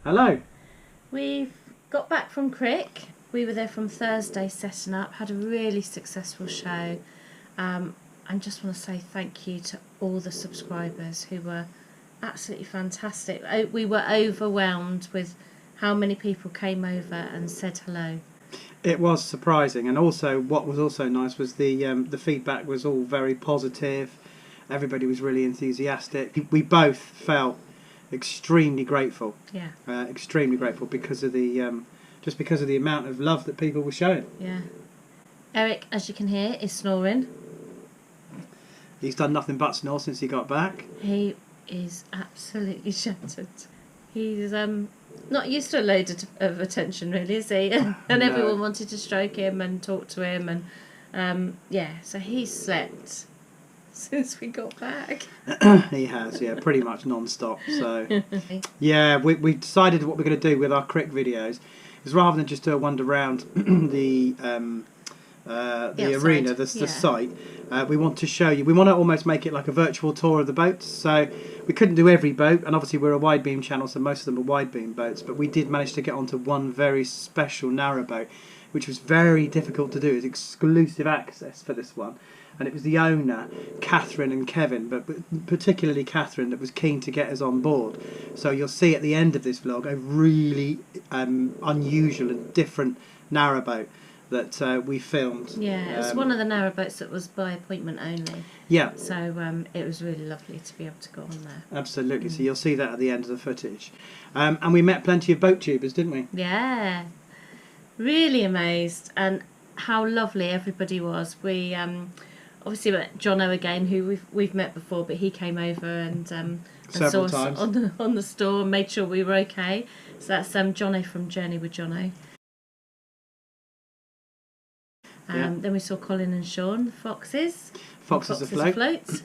Hello. We've got back from Crick. We were there from Thursday setting up, had a really successful show. I just want to say thank you to all the subscribers who were absolutely fantastic. We were overwhelmed with how many people came over and said hello. It was surprising, and also what was also nice was the feedback was all very positive. Everybody was really enthusiastic. We both felt extremely grateful. Yeah. Extremely grateful because of the just because of the amount of love that people were showing. Yeah. Eric, as you can hear, is snoring. He's done nothing but snore since he got back. He is absolutely shattered. He's not used to a load of attention, really, is he? And No. everyone wanted to stroke him and talk to him, and so he's slept since we got back. He has, yeah, pretty much non-stop. So yeah, we decided what we're going to do with our Crick videos is rather than just do a wander around the arena, the site. We want to show you. We want to almost make it like a virtual tour of the boats. So we couldn't do every boat, and obviously we're a wide beam channel, so most of them are wide beam boats. But we did manage to get onto one very special narrowboat, which was very difficult to do. It's exclusive access for this one, and it was the owner, Catherine and Kevin, but particularly Catherine, that was keen to get us on board. So you'll see at the end of this vlog a really unusual and different narrowboat that we filmed. Yeah, it was one of the narrowboats that was by appointment only. Yeah. So it was really lovely to be able to go on there. Absolutely. So you'll see that at the end of the footage. And we met plenty of boat tubers, didn't we? Yeah. Really amazed and how lovely everybody was. We obviously met Jono again, who we've met before, but he came over and Several saw us times on the store and made sure we were okay. So that's Jono from Journey with Jono. Then we saw Colin and Sean, the Foxes. Foxes Afloat.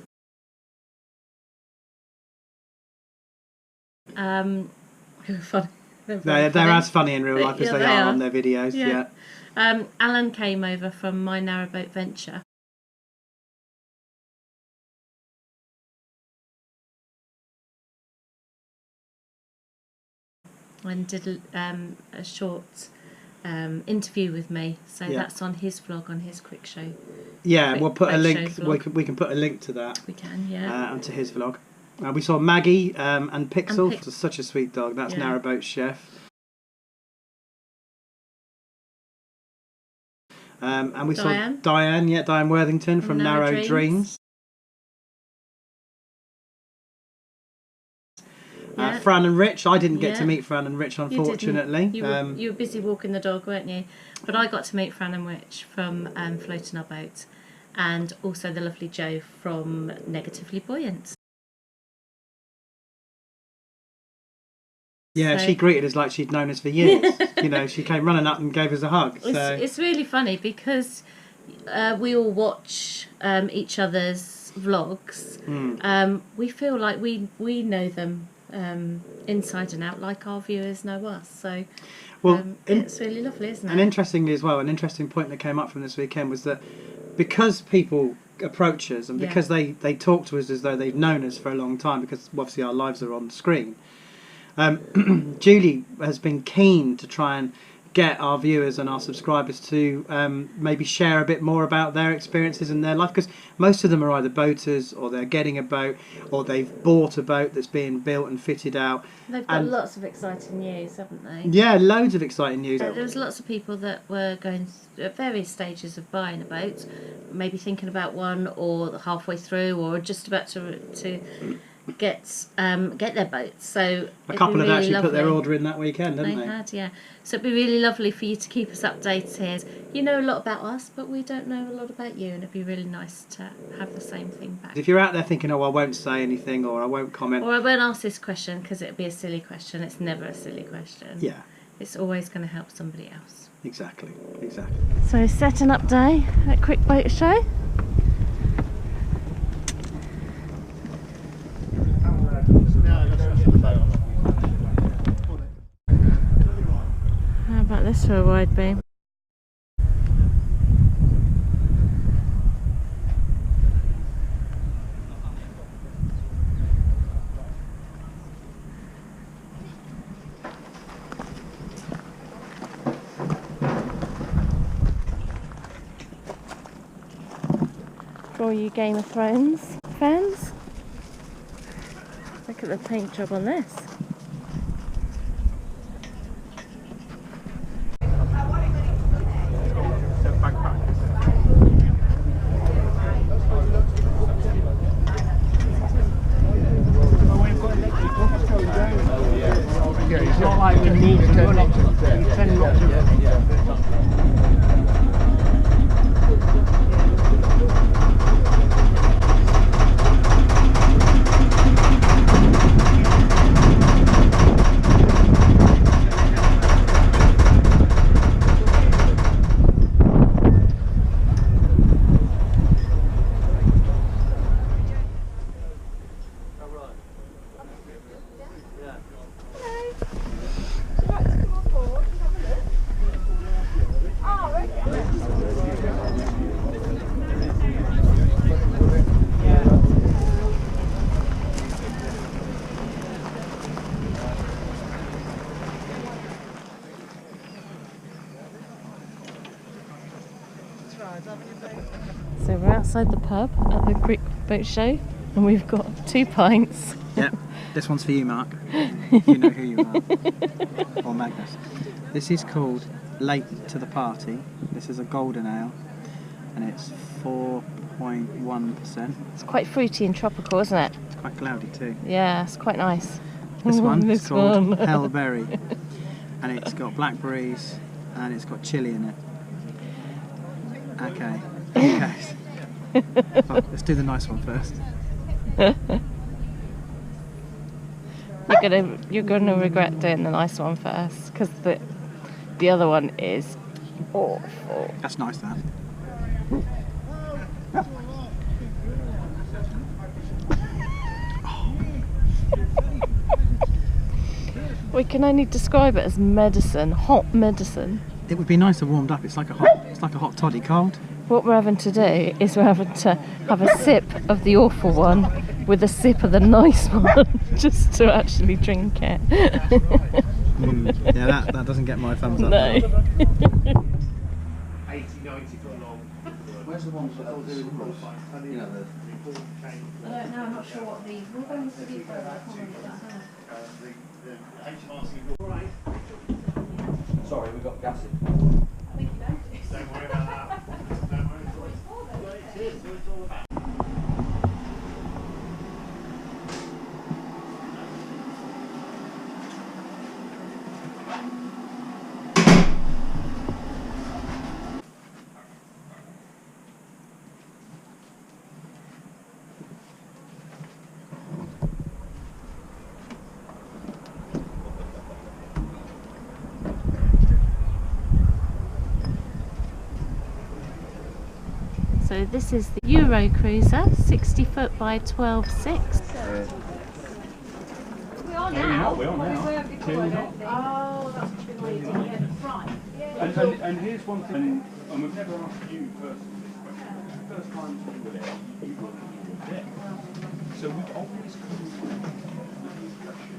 Funny. They're as funny in real life as they are on their videos. Yeah. Alan came over from My Narrowboat Venture. And did a short interview with me, so that's on his vlog, on his Crick show. Yeah, we'll put a link. We can put a link to that. We can, yeah. And to his vlog. We saw Maggie and Pixel. It's such a sweet dog. That's Narrowboat chef. And we saw Diane Worthington from Narrow Dreams. Fran and Rich. I didn't get to meet Fran and Rich, unfortunately. You were busy walking the dog, weren't you? But I got to meet Fran and Rich from Floating Our Boat, and also the lovely Jo from Negatively Buoyant. Yeah, so she greeted us like she'd known us for years. You know, she came running up and gave us a hug. So it's really funny because we all watch each other's vlogs. We feel like we know them inside and out, like our viewers know us. So it's really lovely, isn't it? And interestingly as well, an interesting point that came up from this weekend was that because people approach us and because they talk to us as though they've known us for a long time, because obviously our lives are on screen, Julie has been keen to try and get our viewers and our subscribers to maybe share a bit more about their experiences in their life, because most of them are either boaters, or they're getting a boat, or they've bought a boat that's being built and fitted out. They've got lots of exciting news, haven't they? Yeah, loads of exciting news. There was lots of people that were going at various stages of buying a boat, maybe thinking about one, or halfway through, or just about to get their boats. So a couple have actually put their order in that weekend, haven't they? They had, yeah. So it'd be really lovely for you to keep us updated here. You know a lot about us, but we don't know a lot about you, and it'd be really nice to have the same thing back. If you're out there thinking, oh, I won't say anything, or I won't comment, or I won't ask this question because it'd be a silly question. It's never a silly question. Yeah. It's always going to help somebody else. Exactly. So setting up day at Crick Boat Show. How about this for a wide beam? For all you Game of Thrones fans. Look at the paint job on this. It's not like we need to run up to 10 knots. So we're outside the pub at the Crick boat show and we've got 2 pints. Yep, this one's for you, Mark. You know who you are. Or Magnus. This is called Late to the Party. This is a golden ale and it's 4.1%. It's quite fruity and tropical, isn't it? It's quite cloudy too. Yeah, it's quite nice. This one is This called one. Hellberry and it's got blackberries and it's got chilli in it. Okay. Yes. Oh, let's do the nice one first. You're gonna regret doing the nice one first because the other one is awful. That's nice, that. We can only describe it as medicine, hot medicine. It would be nicer warmed up. It's like a hot toddy cold. What we're having to do is we're having to have a sip of the awful one with a sip of the nice one just to actually drink it. Yeah, that doesn't get my thumbs up. No. 80, 90 foot long. Where's the ones that You know, the I don't know, I'm not sure what these. We're going to see for I can't remember that. Sorry, we got gas in. I think you don't. Don't worry about that. Don't worry. It is what it's all about. So this is the Euro Cruiser, 60 foot by 12.6. We are now. We are now. Clearly not. Oh, that's why you didn't get it right. And here's one thing, and we've never asked you personally this question. The first time you were there, you were there. So we've always come with the impression.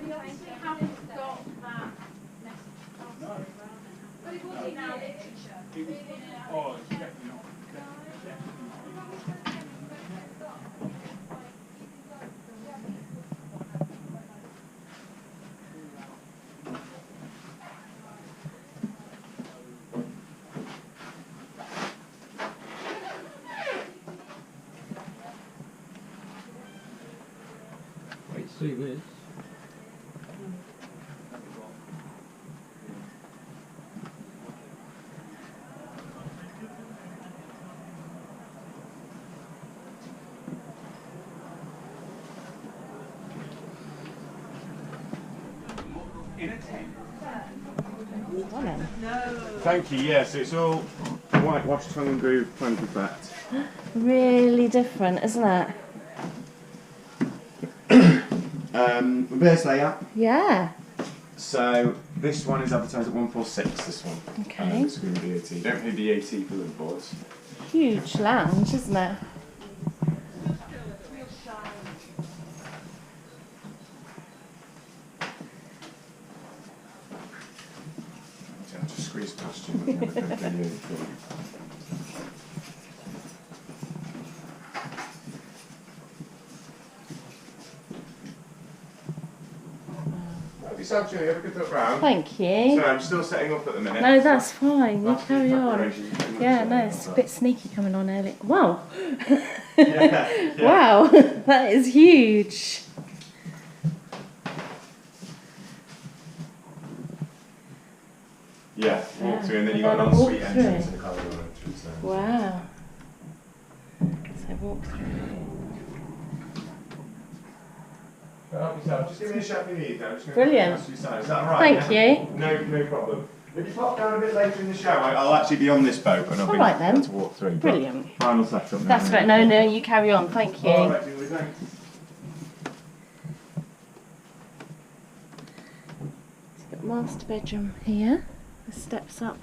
We obviously haven't got that message. No. But it was in our literature. It was, oh, it's definitely not. Wait, see this. In a tent. Thank you, yes, it's all whitewash, tongue and groove, plenty fat. Really different, isn't it? The base layer. Yeah. So this one is advertised at 146. This one. Okay. This is going to be VAT. Don't pay VAT for the boards. Huge lounge, isn't it? breeze past you when you have a good day. Help yourself, Julie. Have a good look round. Thank you. Sorry, I'm still setting up at the minute. No, that's fine. You Last carry few on. preparations, pretty much Yeah, setting no, up, it's a but- bit sneaky coming on early. Wow. Yeah. Wow, that is huge. Yeah, walk Yeah, through and then and you've got then an a walk ensuite entrance through. and a corridor entrance there. Wow. So walk through. Help yourself. Just give me a shout if you need. I'm just going Brilliant. to pass you sign. Is that all right? Thank yeah? you. No problem. If you pop down a bit later in the show, I'll actually be on this boat and I'll All be right then. able to walk through. but Brilliant. Final setup now. That's right. No, no, you carry on. Thank you. All right, Julie, thanks. Got master bedroom here. The steps up,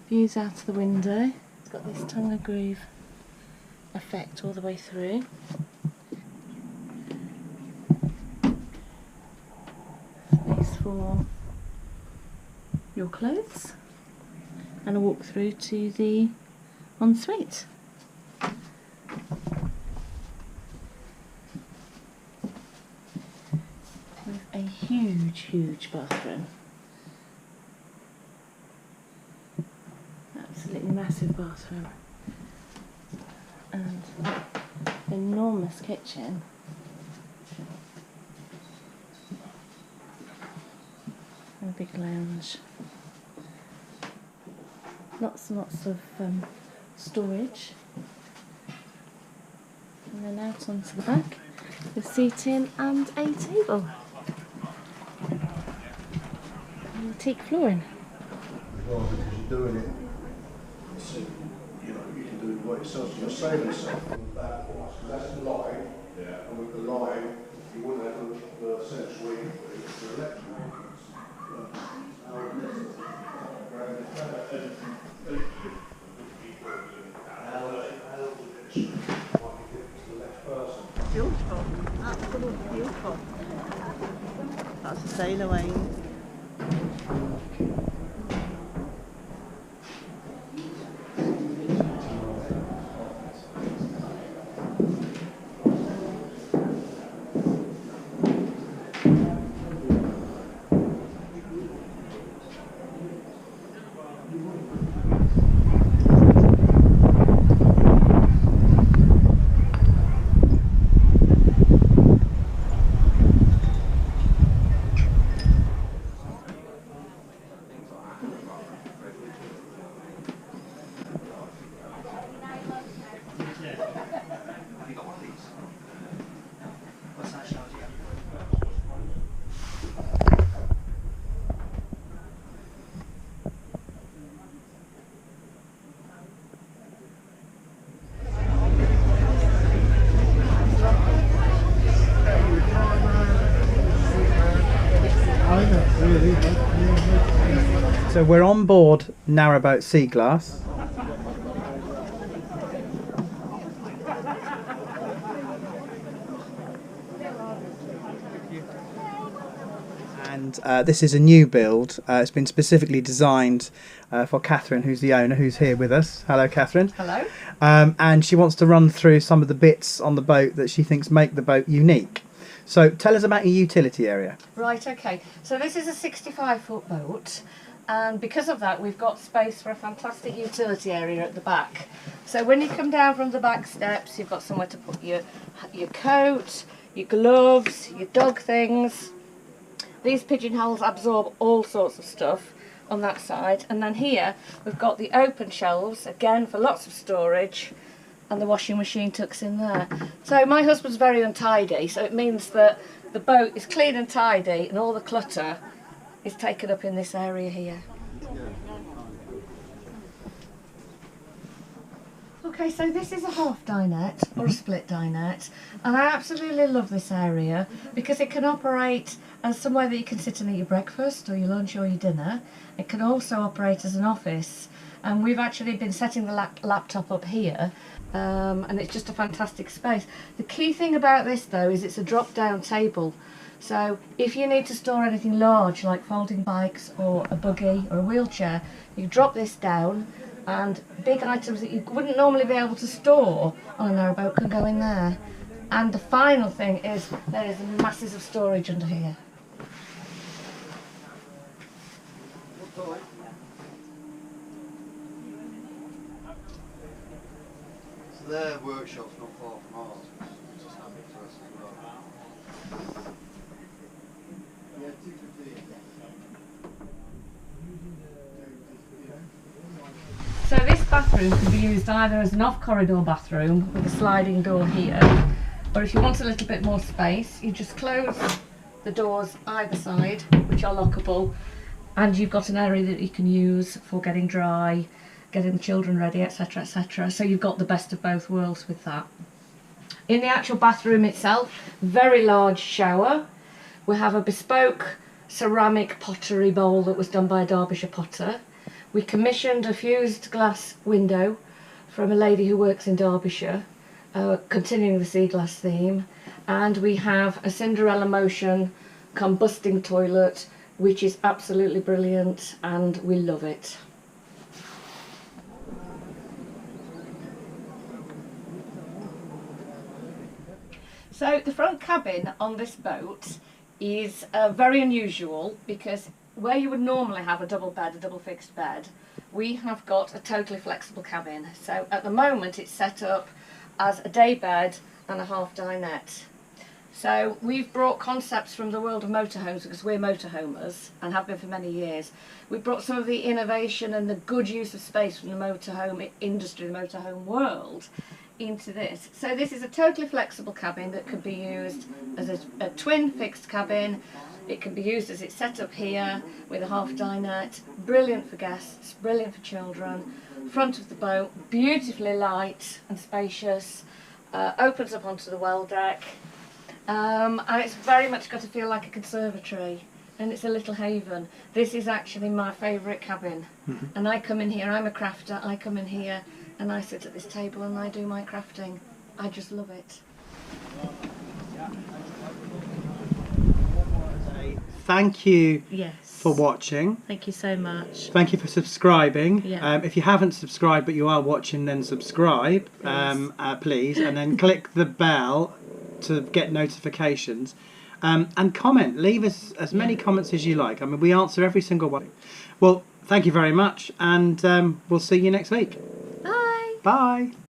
views out of the window. It's got this tongue and groove effect all the way through. Space for your clothes, and a walk through to the ensuite. With a huge bathroom. Absolutely massive bathroom. And enormous kitchen. And a big lounge. Lots and lots of storage. And then out onto the back with seating and a table. Antique flooring. Well, because you're doing it, so, you know, you can do it by yourself, so you're saving yourself from that one, because that's the line, and with the line, you wouldn't have the central input, it's the electrical Beautiful, absolutely beautiful. That's a sailor lane. So we're on board Narrowboat Sea Glass. And this is a new build. It's been specifically designed for Catherine, who's the owner, who's here with us. Hello, Catherine. Hello. And she wants to run through some of the bits on the boat that she thinks make the boat unique. So tell us about your utility area. Right, okay. So this is a 65-foot boat, and because of that we've got space for a fantastic utility area at the back. So when you come down from the back steps, you've got somewhere to put your coat, your gloves, your dog things. These pigeonholes absorb all sorts of stuff on that side, and then here we've got the open shelves, again for lots of storage, and the washing machine tucks in there. So my husband's very untidy, so it means that the boat is clean and tidy and all the clutter is taken up in this area here. Okay, so this is a half dinette or a split dinette, and I absolutely love this area because it can operate as somewhere that you can sit and eat your breakfast or your lunch or your dinner. It can also operate as an office, and we've actually been setting the laptop up here, and it's just a fantastic space. The key thing about this though is it's a drop down table, so if you need to store anything large like folding bikes or a buggy or a wheelchair, you drop this down and big items that you wouldn't normally be able to store on a narrowboat can go in there. And the final thing is there is masses of storage under here. So their workshop's not far from ours, which is handy for us as well. Yeah, 215. So this bathroom can be used either as an off-corridor bathroom with a sliding door here, or if you want a little bit more space, you just close the doors either side, which are lockable, and you've got an area that you can use for getting dry, getting the children ready, etc, etc. So you've got the best of both worlds with that. In the actual bathroom itself, very large shower. We have a bespoke ceramic pottery bowl that was done by a Derbyshire potter. We commissioned a fused glass window from a lady who works in Derbyshire, continuing the sea glass theme, and we have a Cinderella motion combusting toilet, which is absolutely brilliant and we love it. So the front cabin on this boat is very unusual, because where you would normally have a double bed, a double fixed bed, we have got a totally flexible cabin. So at the moment it's set up as a day bed and a half dinette. So we've brought concepts from the world of motorhomes, because we're motorhomers and have been for many years. We've brought some of the innovation and the good use of space from the motorhome industry, the motorhome world, into this. So this is a totally flexible cabin that could be used as a twin fixed cabin. It can be used as it's set up here with a half dinette. Brilliant for guests, brilliant for children. Front of the boat, beautifully light and spacious. Opens up onto the well deck. And it's very much got to feel like a conservatory, and it's a little haven. This is actually my favourite cabin. And I come in here, I'm a crafter, I come in here and I sit at this table and I do my crafting. I just love it. Thank you Yes. for watching. Thank you so much. Thank you for subscribing. Yeah. If you haven't subscribed but you are watching, then subscribe, please, and then click the bell to get notifications, and comment. Leave us as many comments as you like. I mean, we answer every single one. Well, thank you very much, and we'll see you next week. Bye. Bye.